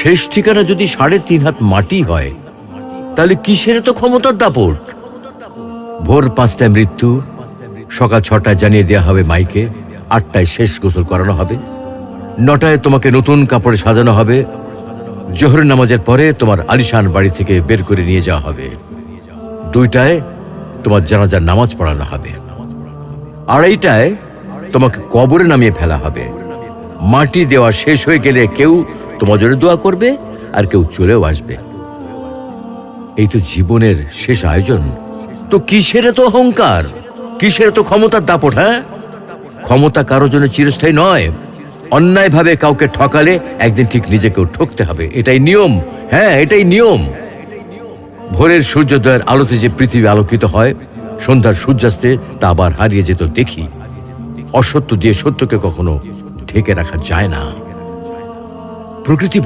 শেষ ঠিকানা যদি 3.5 হাত মাটি হয়, তাহলে কিসের তো ক্ষমতার দাপট? ভোর 5টায় মৃত্যু, সকাল 6টায় জানিয়ে দেওয়া হবে মাইকে, 8টায় শেষ গোসল করানো হবে, 9টায় তোমাকে নতুন কাপড়ে সাজানো হবে, জোহরের নামাজের পরে তোমার আলিশান বাড়ি থেকে বের করে নিয়ে যাওয়া হবে, 2টায় তোমার জানাজার নামাজ পড়ানো হবে, 2:30টায় তোমাকে কবরে নামিয়ে ফেলা হবে। মাটি দেওয়া শেষ হয়ে গেলে কেউ তোমার জন্য দোয়া করবে, আর কেউ চলেও আসবে। এই তো জীবনের শেষ আয়োজন। তো কিসের তো অহংকার, কিসের তো ক্ষমতার দাপট? হ্যাঁ, ক্ষমতা কারোর জন্য চিরস্থায়ী নয়। অন্যায়ভাবে কাউকে ঠকালে একদিন ঠিক নিজেকেও ঠকতে হবে, এটাই নিয়ম। হ্যাঁ, এটাই নিয়ম। ভোরের সূর্যোদয়ের আলোতে যে পৃথিবী আলোকিত হয়, সন্ধ্যার সূর্যাস্তে তা আবার হারিয়ে যেত দেখি। অসত্য দিয়ে সত্যকে কখনো ঢেকে রাখা যায় না। প্রকৃতি